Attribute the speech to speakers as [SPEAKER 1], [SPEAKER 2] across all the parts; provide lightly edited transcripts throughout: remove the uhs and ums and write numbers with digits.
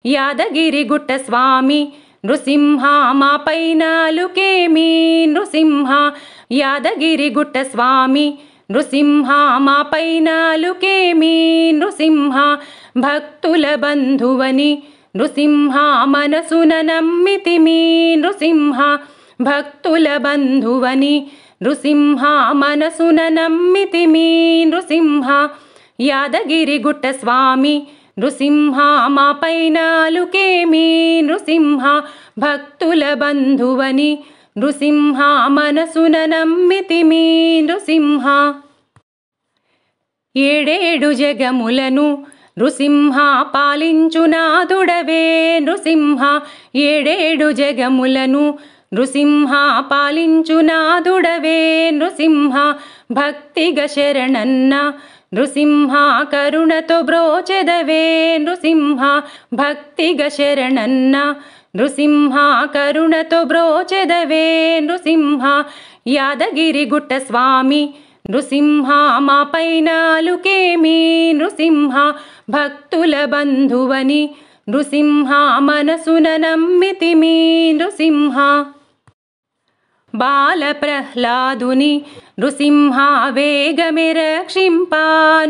[SPEAKER 1] యాదగిరిగుట్ట స్వామి నృసింహ మా పైన అలుకేమి నృసింహ యాదగిరిగుట్ట స్వామి నృసింహ మా పైన అలుకేమి నృసింహ భక్తుల బంధువని నృసింహ మనసున నమ్మితిమి నృసింహ భక్తుల బంధువని నృసింహ మనసున నమ్మితిమి నృసింహ యాదగిరిగుట్ట స్వామి నృసింహ మా పైన అలుకేమి నృసింహ భక్తుల బంధువని నృసింహ మనసున నమ్మితిమి నృసింహ ఏడేడు జగములను నృసింహ పాలించునాదుడవే నృసింహ ఏడేడు జగములను నృసింహ పాలించునాదుడవే నృసింహ భక్తిగా శరణన్న నృసింహ కరుణతో బ్రోచెదవే నృసింహ భక్తిగా శరణన్న నృసింహ కరుణతో బ్రోచెదవే నృసింహ యాదగిరిగుట్ట స్వామి నృసింహ మా పైన అలుకేమి నృసింహ భక్తుల బంధువని నృసింహ మనసున నమ్మితిమి నృసింహ బాల ప్రహ్లాదుని నృసింహ వేగమే రక్షింప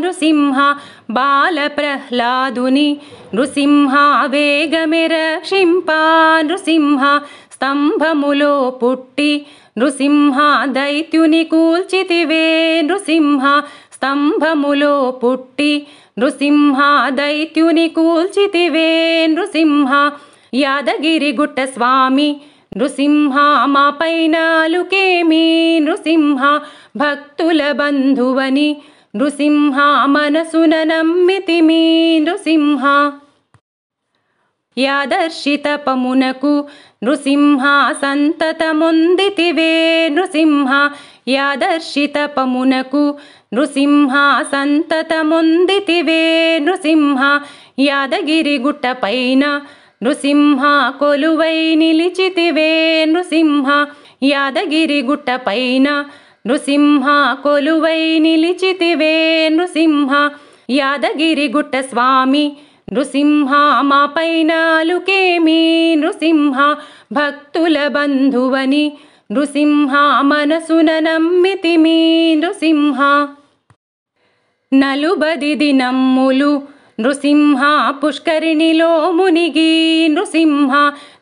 [SPEAKER 1] నృసింహ బాల ప్రహ్లాదుని నృసింహ వేగమే రక్షింప నృసింహ స్తంభములో పుట్టి నృసింహ దైత్యుని కూల్చితివే నృసింహ స్తంభములో పుట్టి నృసింహ దైత్యుని కూల్చితివే నృసింహ యాదగిరిగుట్ట స్వామి నృసింహ మా పైన అలుకేమి నృసింహ భక్తుల బంధువని నృసింహ మనసున నమ్మితిమి నృసింహ యాదర్శితపమునకు నృసింహ సంతతమొందితివే నృసింహ యాదర్శితపమునకు నృసింహ సంతతమొందితివే నృసింహ యాదగిరిగుట్ట పైన నృసింహ కొలువై నిలిచితివే నృసింహ యాదగిరిగుట్ట పైన నృసింహ కొలువై నిలిచితివే నృసింహ యాదగిరిగుట్ట స్వామి నృసింహ మా పైన అలుకేమి నృసింహ భక్తుల బంధువని నృసింహ మనసున నమ్మితిమి నృసింహ నలుబది దినమ్ములు నృసింహ పుష్కరిణిలో మునిగి నృసింహ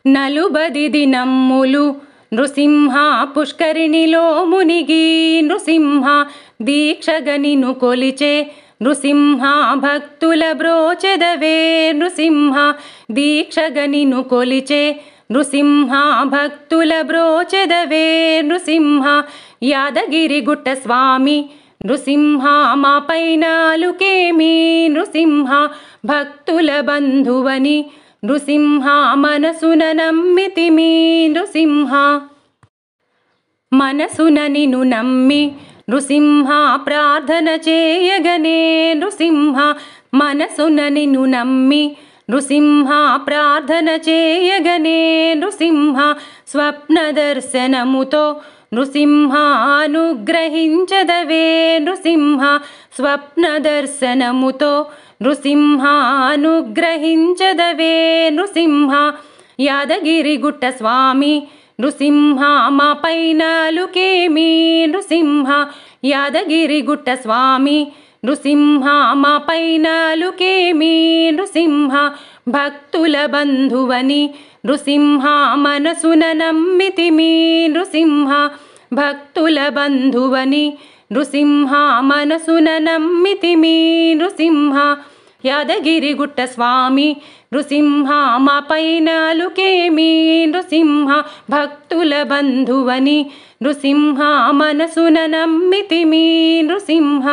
[SPEAKER 1] నలుబది దినమ్ములు నృసింహ పుష్కరిణిలో మునిగి నృసింహ దీక్షగా నిన్ను కొలిచే నృసింహ భక్తుల బ్రోచెదవే నృసింహ దీక్షగా నిన్ను కొలిచే నృసింహ భక్తుల బ్రోచెదవే నృసింహ యాదగిరిగుట్ట స్వామి నృసింహ మా పైన అలుకేమి నృసింహ భక్తుల బంధువని నృసింహ మనసున నమ్మితిమి నృసింహ మనసున నిన్ను నమ్మి నృసింహ ప్రార్థన చేయగనే నృసింహ మనసున నిన్ను నమ్మి నృసింహ ప్రార్థన చేయగనే నృసింహ స్వప్న దర్శనముతో నృసింహ అనుగ్రహించదవే నృసింహ స్వప్న దర్శనముతో నృసింహ అనుగ్రహించదవే నృసింహ యాదగిరిగుట్ట స్వామి నృసింహ మా పైన అలుకేమి నృసింహ యాదగిరిగుట్ట స్వామి నృసింహ మా పైన అలుకేమి నృసింహ భక్తుల బంధువని నృసింహ మనసున నమ్మితిమి నృసింహ భక్తుల బంధువని నృసింహ మనసున నమ్మితిమి నృసింహ యాదగిరిగుట్ట స్వామి నృసింహ మా పైన అలుకేమి నృసింహ భక్తుల బంధువని నృసింహ మనసున నమ్మితిమి నృసింహ